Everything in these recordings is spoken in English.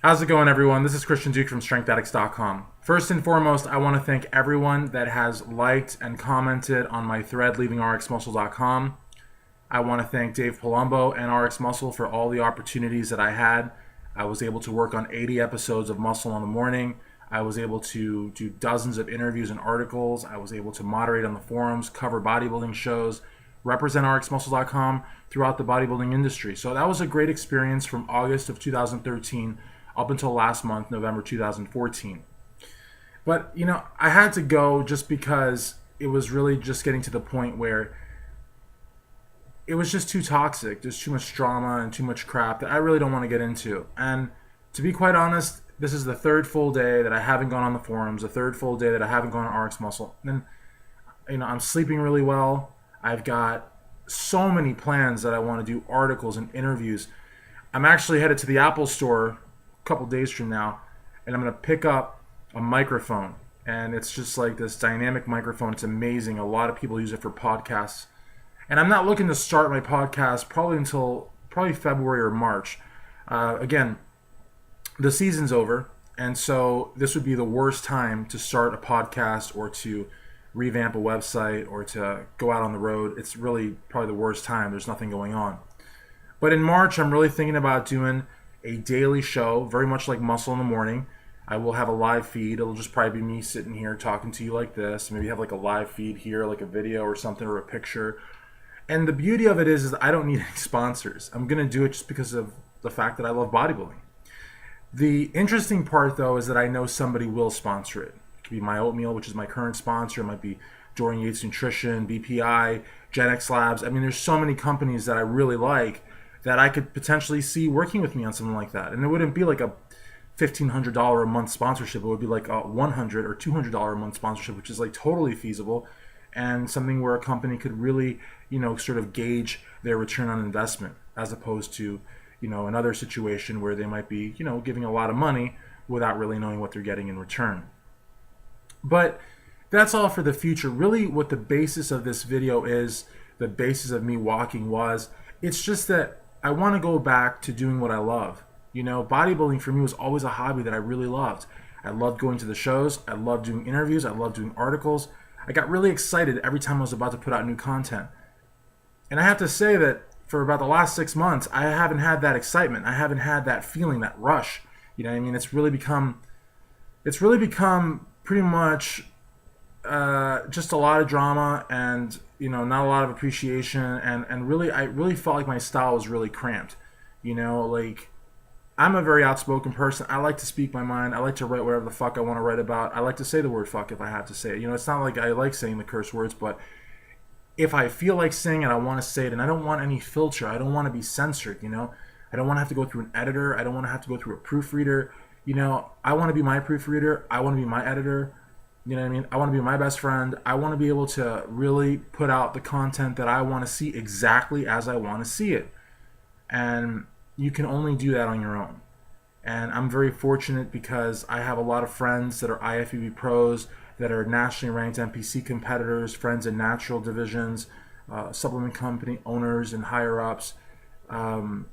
How's it going, everyone? This is Christian Duke from StrengthAddicts.com. First and foremost, I want to thank everyone that has liked and commented on my thread leaving RxMuscle.com. I want to thank Dave Palumbo and RxMuscle for all the opportunities that I had. I was able to work on 80 episodes of Muscle in the Morning. I was able to do dozens of interviews and articles. I was able to moderate on the forums, cover bodybuilding shows, represent RxMuscle.com throughout the bodybuilding industry. So that was a great experience from August of 2013 up until last month, November 2014. But, I had to go just because it was really just getting to the point where it was just too toxic. There's too much drama and too much crap that I really don't want to get into. And to be quite honest, this is the third full day that I haven't gone on the forums, the third full day that I haven't gone on RxMuscle. And, I'm sleeping really well. I've got so many plans that I want to do articles and interviews. I'm actually headed to the Apple store couple days from now, and I'm going to pick up a microphone, and it's just like this dynamic microphone. It's amazing. A lot of people use it for podcasts, and I'm not looking to start my podcast until February or March. Again, the season's over, and so this would be the worst time to start a podcast or to revamp a website or to go out on the road. It's really probably the worst time. There's nothing going on. But in March, I'm really thinking about doing a daily show, very much like Muscle in the Morning. I will have a live feed. It'll just probably be me sitting here talking to you like this. Maybe have like a live feed here, like a video or something, or a picture. And the beauty of it is I don't need any sponsors. I'm going to do it just because of the fact that I love bodybuilding. The interesting part, though, is that I know somebody will sponsor it. It could be My Oatmeal, which is my current sponsor. It might be Dorian Yates Nutrition, BPI, Gen X Labs. I mean, there's so many companies that I really like that I could potentially see working with me on something like that. And it wouldn't be like a $1,500 a month sponsorship. It would be like a $100 or $200 a month sponsorship, which is like totally feasible and something where a company could really, sort of gauge their return on investment, as opposed to, another situation where they might be, giving a lot of money without really knowing what they're getting in return. But that's all for the future. Really what the basis of this video is, the basis of me walking was, it's just that I want to go back to doing what I love. Bodybuilding for me was always a hobby that I really loved. I loved going to the shows. I loved doing interviews. I loved doing articles. I got really excited every time I was about to put out new content. And I have to say that for about the last 6 months, I haven't had that excitement. I haven't had that feeling, that rush. It's really become pretty much just a lot of drama and not a lot of appreciation, and really I really felt like my style was really cramped. Like, I'm a very outspoken person. I like to speak my mind. I like to write whatever the fuck I want to write about. I like to say the word fuck if I have to say it. It's not like I like saying the curse words, but if I feel like saying it, I want to say it, and I don't want any filter. I don't want to be censored. I don't want to have to go through an editor. I don't want to have to go through a proofreader. I want to be my proofreader. I want to be my editor. You know what I mean? I want to be my best friend. I want to be able to really put out the content that I want to see exactly as I want to see it. And you can only do that on your own. And I'm very fortunate because I have a lot of friends that are IFBB pros, that are nationally ranked NPC competitors, friends in natural divisions, supplement company owners and higher ups. I'm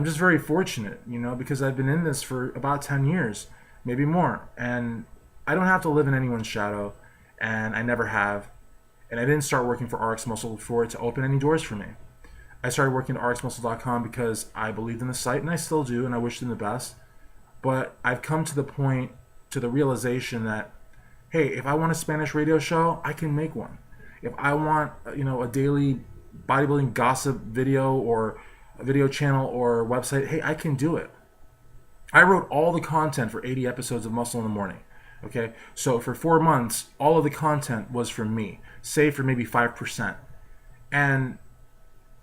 just very fortunate, because I've been in this for about 10 years, maybe more. And I don't have to live in anyone's shadow, and I never have. And I didn't start working for RxMuscle for it to open any doors for me. I started working at RxMuscle.com because I believed in the site, and I still do, and I wish them the best. But I've come to the realization that, hey, if I want a Spanish radio show, I can make one. If I want, a daily bodybuilding gossip video or a video channel or website, hey, I can do it. I wrote all the content for 80 episodes of Muscle in the Morning. Okay, so for 4 months, all of the content was from me, save for maybe 5%. And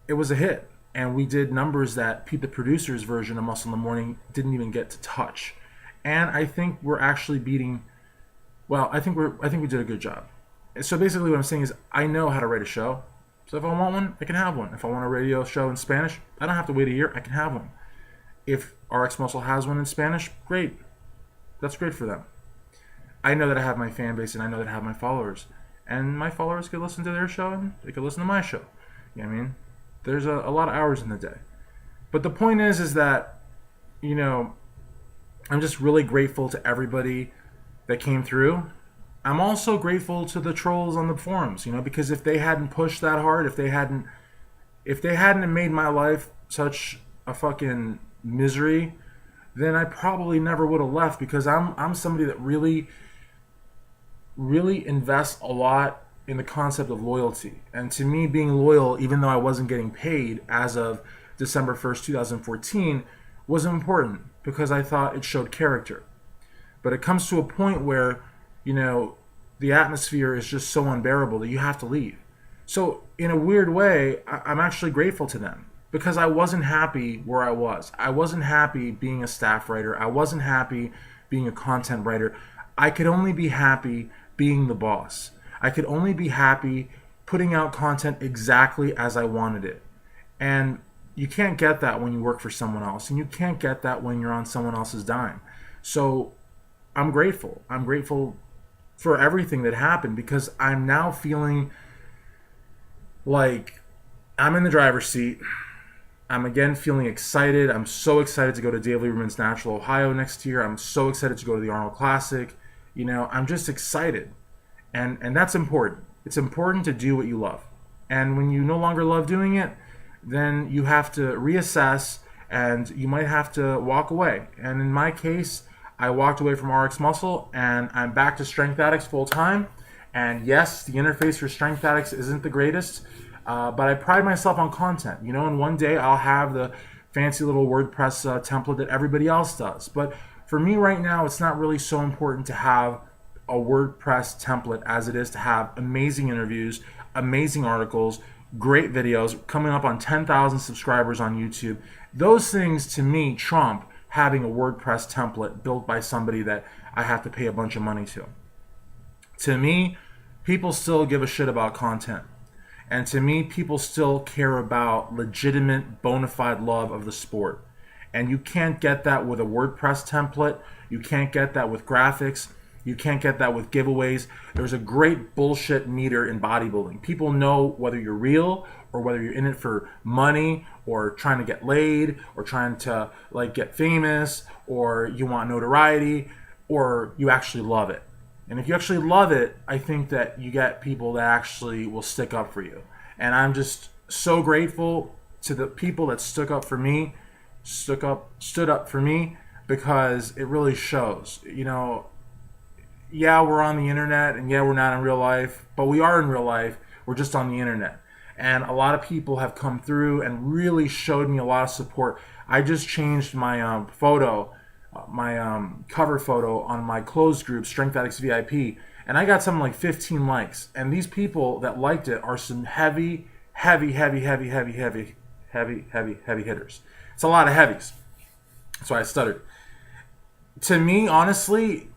it was a hit. And we did numbers that Pete the Producer's version of Muscle in the Morning didn't even get to touch. And I think we're actually beating, I think we did a good job. So basically what I'm saying is I know how to write a show. So if I want one, I can have one. If I want a radio show in Spanish, I don't have to wait a year, I can have one. If RxMuscle has one in Spanish, great. That's great for them. I know that I have my fan base, and I know that I have my followers. And my followers could listen to their show, and they could listen to my show. You know what I mean? There's a lot of hours in the day. But the point is that, I'm just really grateful to everybody that came through. I'm also grateful to the trolls on the forums, because if they hadn't pushed that hard, if they hadn't made my life such a fucking misery, then I probably never would have left, because I'm somebody that really invests a lot in the concept of loyalty. And to me, being loyal, even though I wasn't getting paid as of December 1st, 2014, was important because I thought it showed character. But it comes to a point where, the atmosphere is just so unbearable that you have to leave. So in a weird way, I'm actually grateful to them, because I wasn't happy where I was. I wasn't happy being a staff writer. I wasn't happy being a content writer. I could only be happy being the boss. I could only be happy putting out content exactly as I wanted it. And you can't get that when you work for someone else, and you can't get that when you're on someone else's dime. So I'm grateful. I'm grateful for everything that happened, because I'm now feeling like I'm in the driver's seat. I'm again feeling excited. I'm so excited to go to Dave Lieberman's Natural, Ohio next year. I'm so excited to go to the Arnold Classic. I'm just excited. And that's important. It's important to do what you love. And when you no longer love doing it, then you have to reassess, and you might have to walk away. And in my case, I walked away from RxMuscle, and I'm back to StrengthAddicts full time. And yes, the interface for StrengthAddicts isn't the greatest, but I pride myself on content, and one day I'll have the fancy little WordPress template that everybody else does. But for me right now, it's not really so important to have a WordPress template as it is to have amazing interviews, amazing articles, great videos, coming up on 10,000 subscribers on YouTube. Those things to me trump having a WordPress template built by somebody that I have to pay a bunch of money to. To me, people still give a shit about content. And to me, people still care about legitimate, bona fide love of the sport. And you can't get that with a WordPress template. You can't get that with graphics. You can't get that with giveaways. There's a great bullshit meter in bodybuilding. People know whether you're real or whether you're in it for money or trying to get laid or trying to get famous, or you want notoriety, or you actually love it. And if you actually love it, I think that you get people that actually will stick up for you. And I'm just so grateful to the people that stood up for me, because it really shows. Yeah, we're on the internet, and yeah, we're not in real life, but we are in real life. We're just on the internet. And a lot of people have come through and really showed me a lot of support. I just changed my photo, my cover photo on my closed group, Strength Addicts VIP, and I got something like 15 likes. And these people that liked it are some heavy hitters. It's a lot of heavies. That's why I stuttered. To me, honestly,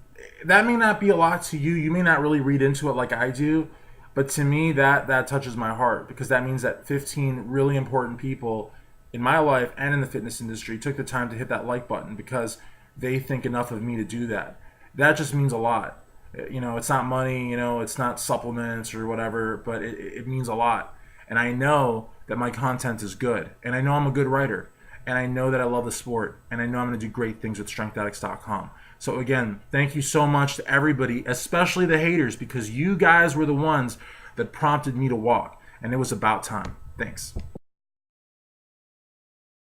that may not be a lot to you. You may not really read into it like I do, but to me, that touches my heart, because that means that 15 really important people in my life and in the fitness industry took the time to hit that like button because they think enough of me to do that. That just means a lot. It's not money, it's not supplements or whatever, but it means a lot. And I know that my content is good, and I know I'm a good writer, and I know that I love the sport, and I know I'm going to do great things with StrengthAddicts.com. So again, thank you so much to everybody, especially the haters, because you guys were the ones that prompted me to walk, and it was about time. Thanks.